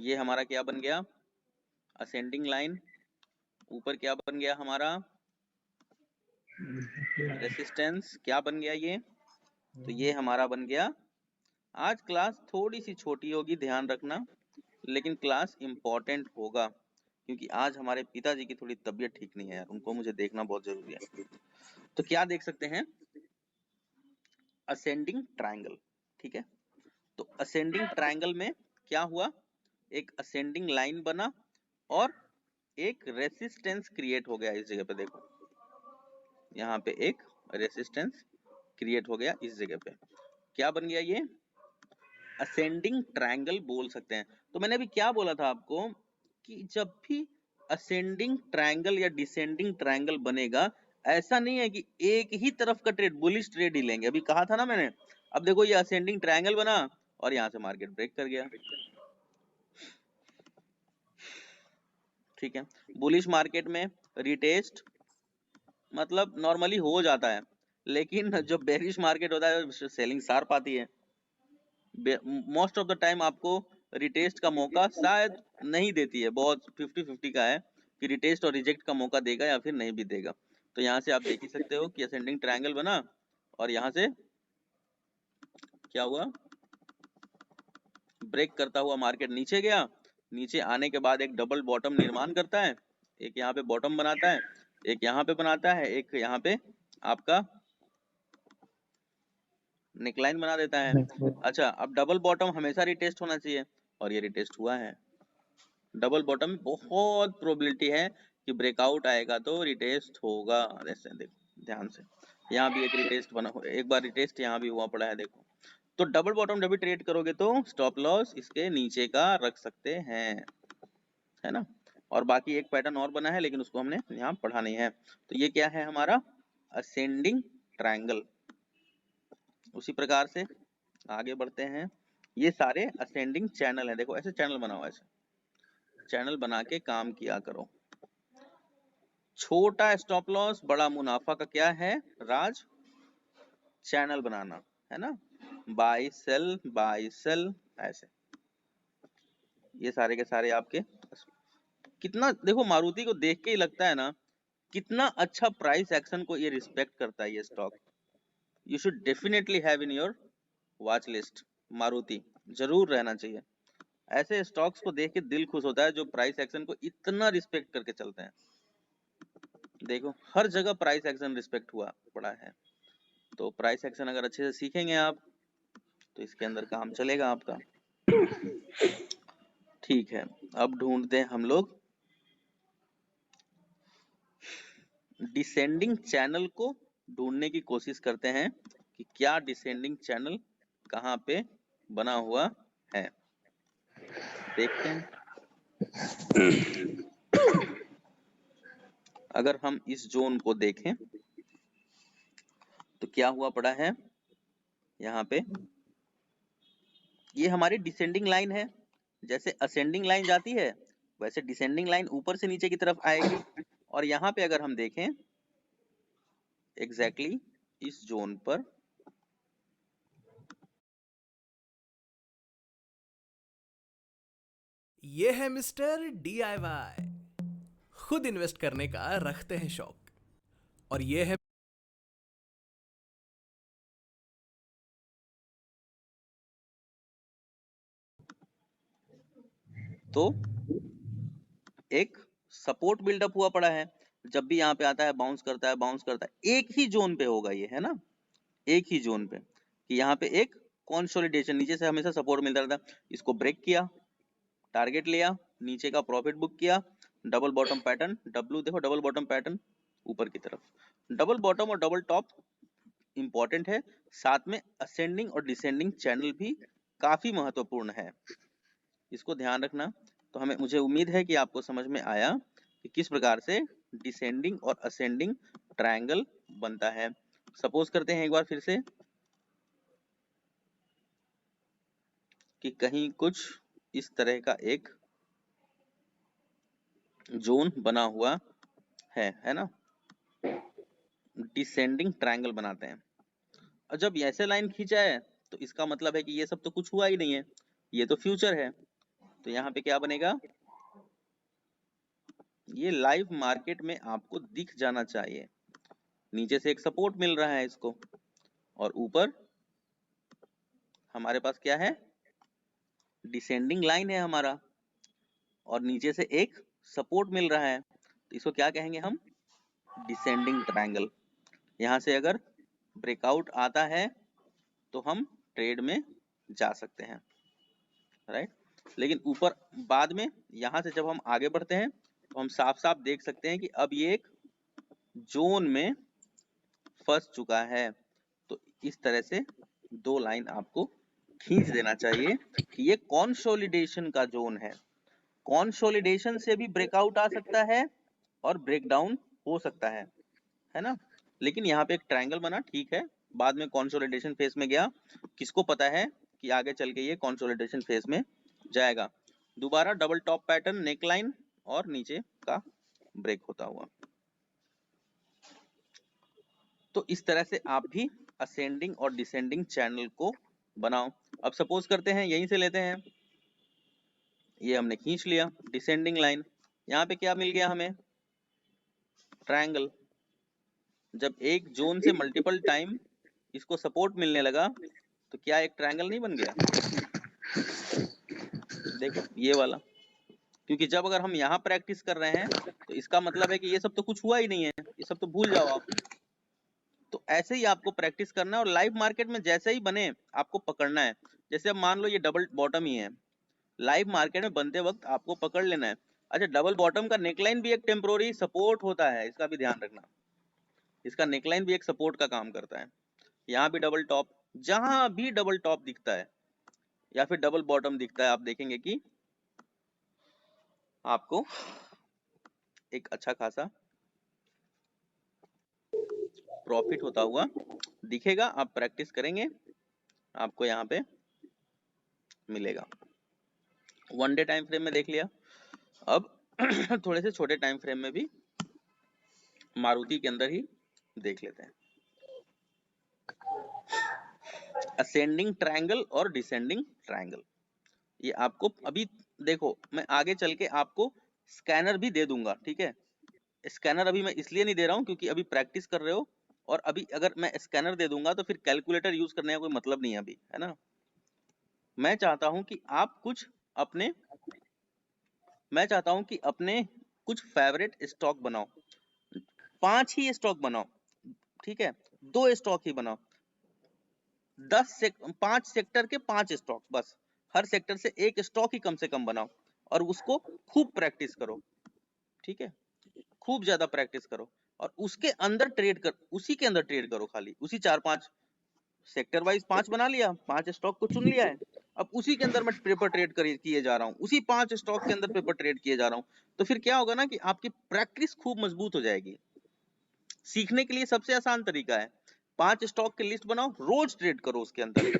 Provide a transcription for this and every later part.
ये हमारा क्या बन गया, असेंडिंग लाइन। ऊपर क्या बन गया हमारा, रेसिस्टेंस। क्या बन गया ये, तो ये हमारा बन गया। आज क्लास थोड़ी सी छोटी होगी, ध्यान रखना, लेकिन क्लास इंपॉर्टेंट होगा, क्योंकि आज हमारे पिताजी की थोड़ी तबीयत ठीक नहीं है यार, उनको मुझे देखना बहुत जरूरी है। तो क्या देख सकते हैं, असेंडिंग ट्रायंगल। ठीक है, तो असेंडिंग ट्रायंगल में क्या हुआ, एक असेंडिंग लाइन बना और एक रेसिस्टेंस क्रिएट हो गया। इस जगह पे देखो, यहाँ पे एक रेसिस्टेंस क्रिएट हो गया। इस जगह पे क्या बन गया, ये असेंडिंग ट्रायंगल बोल सकते हैं। तो मैंने अभी क्या बोला था आपको कि जब भी असेंडिंग ट्रायंगल या डिसेंडिंग ट्रायंगल बनेगा, ऐसा नहीं है कि एक ही तरफ का ट्रेड, बुलिश ट्रेड ही लेंगे। अभी कहा था ना मैंने। अब देखो, ये असेंडिंग ट्रायंगल बना और यहां से मार्केट ब्रेक कर गया। ठीक है, बुलिश मार्केट में रिटेस्ट मतलब नॉर्मली हो जाता है, लेकिन जो बेरिश मार्केट होता है सेलिंग शार्प आती है। मोस्ट ऑफ द टाइम आपको रिटेस्ट का मौका शायद नहीं देती है, बहुत 50-50 का है कि रिटेस्ट और रिजेक्ट का मौका देगा या फिर नहीं भी देगा। तो यहाँ से आप देख ही सकते हो कि असेंडिंग ट्रायंगल बना और यहाँ से क्या हुआ, ब्रेक करता हुआ मार्केट नीचे गया। नीचे आने के बाद एक डबल बॉटम निर्माण करता है, एक यहाँ पे बॉटम बनाता है, एक यहाँ पे बनाता है, एक यहाँ पे आपका नेकलाइन बना देता है। अच्छा, अब डबल बॉटम हमेशा रिटेस्ट होना चाहिए और ये रिटेस्ट हुआ है। डबल बॉटम में बहुत प्रोबेबिलिटी है कि ब्रेकआउट आएगा तो रिटेस्ट होगा। ऐसे देखो ध्यान से, यहाँ भी एक रिटेस्ट बना, एक बार रिटेस्ट यहाँ भी हुआ पड़ा है देखो। तो डबल बॉटम जब भी ट्रेड करोगे तो स्टॉप लॉस इसके नीचे का रख सकते हैं, है ना। और बाकी एक पैटर्न और बना है, लेकिन उसको हमने यहाँ पढ़ा नहीं है। तो ये क्या है हमारा, असेंडिंग ट्रायंगल। उसी प्रकार से आगे बढ़ते हैं। ये सारे असेंडिंग चैनल है, देखो ऐसे चैनल बना हुआ है, ऐसे चैनल बना के काम किया करो। छोटा स्टॉप लॉस बड़ा मुनाफा का क्या है राज, चैनल बनाना, है ना। बाय सेल ऐसे, ये सारे के सारे आपके। कितना देखो, मारुति को देख के ही लगता है ना कितना अच्छा प्राइस एक्शन को ये रिस्पेक्ट करता है ये stock. You should definitely have in your watch list, Maruti जरूर रहना चाहिए। ऐसे स्टॉक्स को देख के दिल खुश होता है जो प्राइस एक्शन को इतना रिस्पेक्ट करके चलते हैं। देखो हर जगह प्राइस एक्शन रिस्पेक्ट हुआ पड़ा है। तो प्राइस एक्शन अगर अच्छे से सीखेंगे आप तो इसके अंदर काम चलेगा आपका। ठीक है, अब ढूंढते हैं हम लोग डिसेंडिंग चैनल को, ढूंढने की कोशिश करते हैं कि क्या डिसेंडिंग चैनल कहाँ पे बना हुआ है। देखते हैं, अगर हम इस जोन को देखें तो क्या हुआ पड़ा है यहाँ पे, ये हमारी डिसेंडिंग लाइन है। जैसे असेंडिंग लाइन जाती है वैसे डिसेंडिंग लाइन ऊपर से नीचे की तरफ आएगी। और यहाँ पे अगर हम देखें एग्जैक्टली इस जोन पर, ये है मिस्टर DIY, खुद इन्वेस्ट करने का रखते हैं शौक। और ये है तो एक सपोर्ट बिल्डअप हुआ पड़ा है। जब भी यहाँ पे आता है बाउंस करता है, बाउंस करता है, एक ही जोन पे होगा ये, है ना, एक ही जोन पे कि यहाँ पे एक कंसोलिडेशन, नीचे से हमेशा सपोर्ट मिलता रहता है। इसको ब्रेक किया, टारगेट लिया, नीचे का प्रॉफिट बुक किया, डबल बॉटम पैटर्न, डब्ल्यू देखो डबल बॉटम पैटर्न ऊपर की तरफ, डबल बॉटम और डबल टॉप इंपॉर्टेंट है। साथ में असेंडिंग और डिसेंडिंग चैनल भी काफी महत्वपूर्ण है, इसको ध्यान रखना। तो मुझे उम्मीद है कि आपको समझ में आया कि किस प्रकार से डिसेंडिंग और असेंडिंग ट्रायंगल बनता है। सपोज करते हैं एक बार फिर से कि कहीं कुछ इस तरह का एक जोन बना हुआ है ना, डिसेंडिंग ट्रायंगल बनाते हैं। और जब ऐसे लाइन खींचा है तो इसका मतलब है कि ये सब तो कुछ हुआ ही नहीं है, ये तो फ्यूचर है। तो यहाँ पे क्या बनेगा, ये लाइव मार्केट में आपको दिख जाना चाहिए। नीचे से एक सपोर्ट मिल रहा है इसको, और ऊपर हमारे पास क्या है, डिसेंडिंग लाइन है हमारा, और नीचे से एक सपोर्ट मिल रहा है, तो इसको क्या कहेंगे हम, डिसेंडिंग ट्रायंगल। यहाँ से अगर ब्रेकआउट आता है तो हम ट्रेड में जा सकते हैं, राइट। लेकिन ऊपर बाद में यहाँ से जब हम आगे बढ़ते हैं तो हम साफ साफ देख सकते हैं कि अब ये एक जोन में फंस चुका है। तो इस तरह से दो लाइन आपको खींच देना चाहिए कि ये कंसोलिडेशन का जोन है। कंसोलिडेशन से भी ब्रेकआउट आ सकता है और ब्रेकडाउन हो सकता है ना। लेकिन यहाँ पे एक ट्रायंगल बना, ठीक है, बाद में कंसोलिडेशन फेज में गया, किसको पता है कि आगे चल के ये कंसोलिडेशन फेज में जाएगा। दोबारा डबल टॉप पैटर्न, नेकलाइन और नीचे का ब्रेक होता हुआ। तो इस तरह से आप भी असेंडिंग और डिसेंडिंग चैनल को बनाओ। अब सपोज करते हैं यहीं से लेते हैं, ये हमने खींच लिया डिसेंडिंग लाइन, यहाँ पे क्या मिल गया हमें, ट्रायंगल। जब एक जोन से मल्टीपल टाइम इसको सपोर्ट मिलने लगा तो क्या एक ट्रायंगल नहीं बन गया, देखो ये वाला। क्योंकि जब अगर हम यहाँ प्रैक्टिस कर रहे हैं तो इसका मतलब है कि ये सब तो कुछ हुआ ही नहीं है, ये सब तो भूल जाओ आप। तो ऐसे ही आपको प्रैक्टिस करना है और लाइव मार्केट में जैसे ही बने आपको पकड़ना है। जैसे अब मान लो ये डबल बॉटम ही है, लाइव मार्केट में बनते वक्त आपको पकड़ लेना है। अच्छा, डबल बॉटम का नेकलाइन भी एक टेम्पोररी सपोर्ट होता है, इसका भी ध्यान रखना। इसका नेकलाइन भी एक सपोर्ट का काम करता है। यहाँ भी डबल टॉप, जहां भी डबल टॉप दिखता है या फिर डबल बॉटम दिखता है, आप देखेंगे कि आपको एक अच्छा खासा प्रॉफिट होता हुआ दिखेगा। आप प्रैक्टिस करेंगे, आपको यहाँ पे मिलेगा। वन डे टाइम फ्रेम में देख लिया, अब थोड़े से छोटे टाइम फ्रेम में भी मारुति के अंदर ही देख लेते हैं। असेंडिंग ट्रायंगल और डिसेंडिंग ट्रायंगल, ये आपको अभी देखो, मैं आगे चल के आपको स्कैनर भी दे दूंगा, ठीक है। स्कैनर अभी मैं इसलिए नहीं दे रहा हूँ क्योंकि अभी प्रैक्टिस कर रहे हो, और अभी अगर मैं स्कैनर दे दूंगा तो फिर कैलकुलेटर यूज करने का कोई मतलब नहीं है अभी, है ना। मैं चाहता हूं कि आप कुछ अपने मैं चाहता हूं कि अपने कुछ फेवरेट स्टॉक बनाओ, 5 ही स्टॉक बनाओ, ठीक है, 2 स्टॉक ही बनाओ, 5 सेक्टर के 5 स्टॉक, बस हर सेक्टर से एक स्टॉक ही कम से कम बनाओ और उसको खूब प्रैक्टिस करो, ठीक है, खूब ज्यादा प्रैक्टिस करो और उसके अंदर ट्रेड कर, उसी के अंदर ट्रेड करो, खाली उसी 4-5 सेक्टर वाइज 5 बना लिया, 5 स्टॉक को चुन लिया है, अब उसी के अंदर मैं पेपर ट्रेड किए जा रहा हूँ, उसी 5 स्टॉक के अंदर पेपर ट्रेड किए जा रहा हूँ। तो फिर क्या होगा ना कि आपकी प्रैक्टिस खूब मजबूत हो जाएगी। सीखने के लिए सबसे आसान तरीका है, 5 स्टॉक की लिस्ट बनाओ, रोज ट्रेड करो उसके अंदर,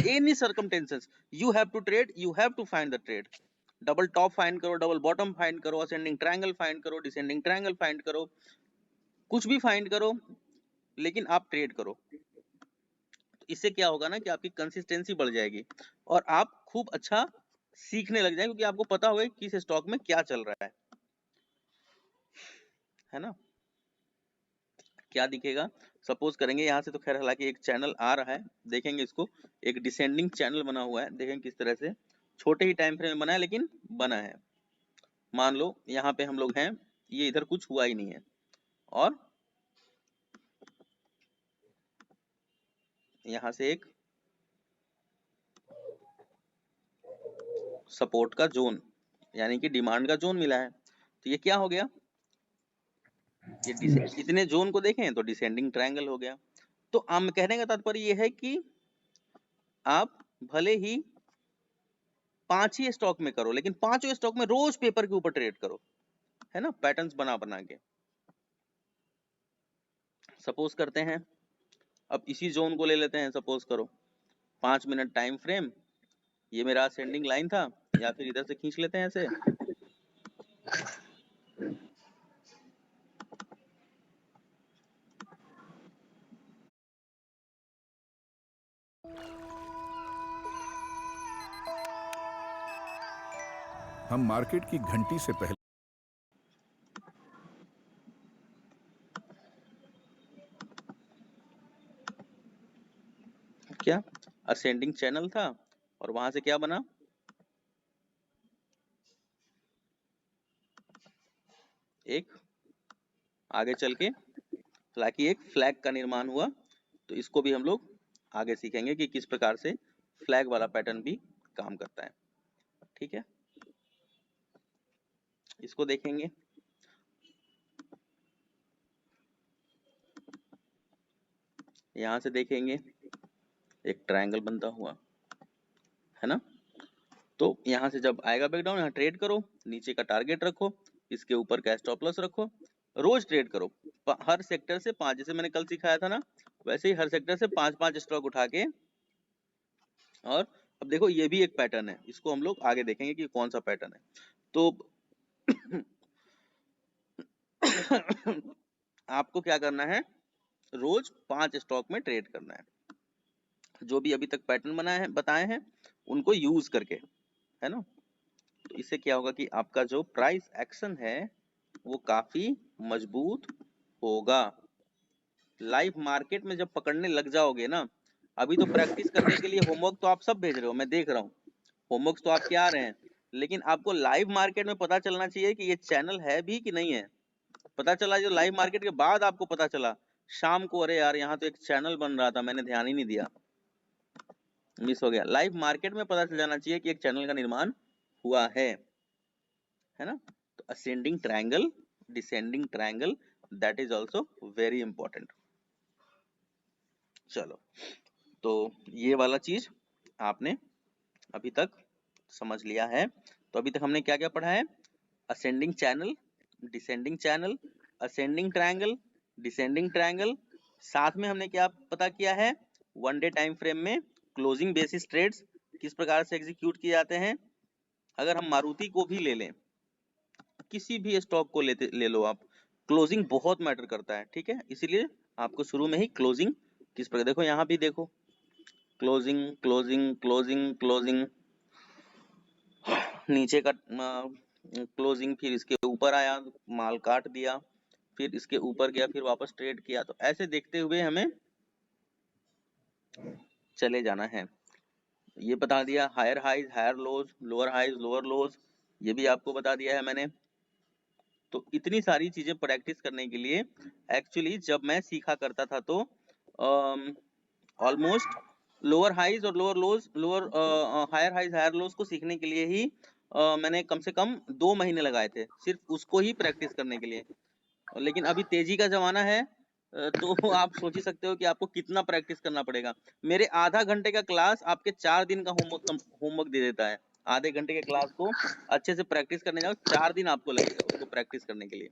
any circumstances you have to trade, you have to find the trade. Double top find करो, डबल बॉटम फाइंड करो, असेंडिंग ट्रायंगल फाइंड करो, डिसेंडिंग ट्रायंगल फाइंड करो, कुछ भी फाइंड करो, लेकिन आप ट्रेड करो। तो इससे क्या होगा ना कि आपकी कंसिस्टेंसी बढ़ जाएगी और आप खूब अच्छा सीखने लग जाएंगे, क्योंकि आपको पता होगा कि किस स्टॉक में क्या चल रहा है ना। क्या दिखेगा, सपोज करेंगे यहाँ से, तो खैर हालांकि एक चैनल आ रहा है, देखेंगे इसको, एक डिसेंडिंग चैनल बना हुआ है, देखेंगे किस तरह से, छोटे ही टाइम फ्रेम में बना है लेकिन बना है। मान लो यहाँ पे हम लोग हैं, ये इधर कुछ हुआ ही नहीं है, और यहाँ से एक सपोर्ट का जोन यानी कि डिमांड का जोन मिला है, तो ये क्या हो गया, ये इतने जोन को देखें तो डिसेंडिंग ट्रायंगल हो गया। तो हम कहने का तात्पर्य ये है कि आप भले ही 5 ही स्टॉक में करो, लेकिन 5 स्टॉक में रोज पेपर के ऊपर ट्रेड करो, है ना, पैटर्न्स बना बना के। सपोज करते हैं, अब इसी जोन को ले लेते हैं, सपोज करो 5 मिनट टाइम फ्रेम, ये मेरा असेंडिंग लाइन था, या फिर इधर से खींच लेते हैं ऐसे, हम मार्केट की घंटी से पहले क्या असेंडिंग चैनल था और वहां से क्या बना, एक आगे चल के हालांकि एक फ्लैग का निर्माण हुआ। तो इसको भी हम लोग आगे सीखेंगे कि किस प्रकार से फ्लैग वाला पैटर्न भी काम करता है। ठीक है, इसको देखेंगे। यहां से देखेंगे एक ट्रायंगल बनता हुआ, है ना। तो यहाँ से जब आएगा बैकडाउन, यहाँ ट्रेड करो, नीचे का टारगेट रखो, इसके ऊपर का स्टॉप लॉस रखो, रोज ट्रेड करो। हर सेक्टर से 5, जैसे मैंने कल सिखाया था ना, वैसे ही हर सेक्टर से 5-5 स्टॉक उठा के। और अब देखो ये भी एक पैटर्न है, इसको हम लोग आगे देखेंगे कि कौन सा पैटर्न है। तो आपको क्या करना है, रोज 5 स्टॉक में ट्रेड करना है, जो भी अभी तक पैटर्न बनाए हैं बताए हैं उनको यूज करके, है ना। तो इससे क्या होगा कि आपका जो प्राइस एक्शन है वो काफी मजबूत होगा। लाइव मार्केट में जब पकड़ने लग जाओगे ना, अभी तो प्रैक्टिस करने के लिए होमवर्क तो आप सब भेज रहे हो, मैं देख रहा हूँ, होमवर्क तो आपके आ रहे हैं, लेकिन आपको लाइव मार्केट में पता चलना चाहिए कि ये चैनल है भी कि नहीं है। पता चला जो लाइव मार्केट के बाद आपको पता चला शाम को, अरे यार यहाँ तो एक चैनल बन रहा था, मैंने ध्यान ही नहीं दिया, मिस हो गया। लाइव मार्केट में पता चल जाना चाहिए कि एक चैनल का निर्माण हुआ है ना। तो ascending triangle, descending triangle, that is also very important. चलो, तो ये वाला चीज आपने अभी तक समझ लिया है। तो अभी तक हमने क्या क्या पढ़ा है, ascending channel, descending channel, ascending triangle, descending triangle. साथ में हमने क्या पता किया है, 1 डे टाइम फ्रेम में क्लोजिंग बेसिस ट्रेड्स किस प्रकार से एग्जीक्यूट किए जाते हैं। अगर हम मारुति को भी ले लें, किसी भी स्टॉक को ले लो आप, क्लोजिंग बहुत मैटर करता है, ठीक है। इसीलिए आपको शुरू में ही क्लोजिंग किस प्रकार, देखो यहाँ भी देखो, क्लोजिंग क्लोजिंग क्लोजिंग क्लोजिंग, नीचे का क्लोजिंग, फिर इसके ऊपर आया, माल काट दिया, फिर इसके ऊपर गया, फिर वापस ट्रेड किया। तो ऐसे देखते हुए हमें चले जाना है। ये बता दिया, higher highs higher lows, lower highs lower lows, ये भी आपको बता दिया है मैंने। तो इतनी सारी चीजें प्रैक्टिस करने के लिए, एक्चुअली जब मैं सीखा करता था तो ऑलमोस्ट लोअर हाइज और lower lows, lower higher highs higher lows को सीखने के लिए ही मैंने कम से कम 2 महीने लगाए थे, सिर्फ उसको ही प्रैक्टिस करने के लिए। लेकिन अभी तेजी का जमाना है, तो आप सोच ही सकते हो कि आपको कितना प्रैक्टिस करना पड़ेगा। मेरे आधा घंटे का क्लास आपके 4 दिन का होमवर्क दे देता है। आधे घंटे के क्लास को अच्छे से प्रैक्टिस करने जाओ, 4 दिन आपको लगेगा उसको प्रैक्टिस करने के लिए।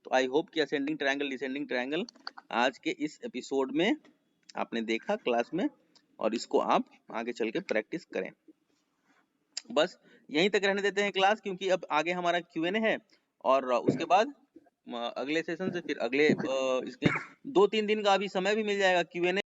तो आई होप कि असेंडिंग ट्रायंगल, डिसेंडिंग ट्रायंगल आज के इस एपिसोड में आपने देखा क्लास में, और इसको आप आगे चल के प्रैक्टिस करें। बस यहीं तक रहने देते हैं क्लास, क्योंकि अब आगे हमारा Q&A है, और उसके बाद अगले सेशन से फिर अगले इसके 2-3 दिन का अभी समय भी मिल जाएगा Q&A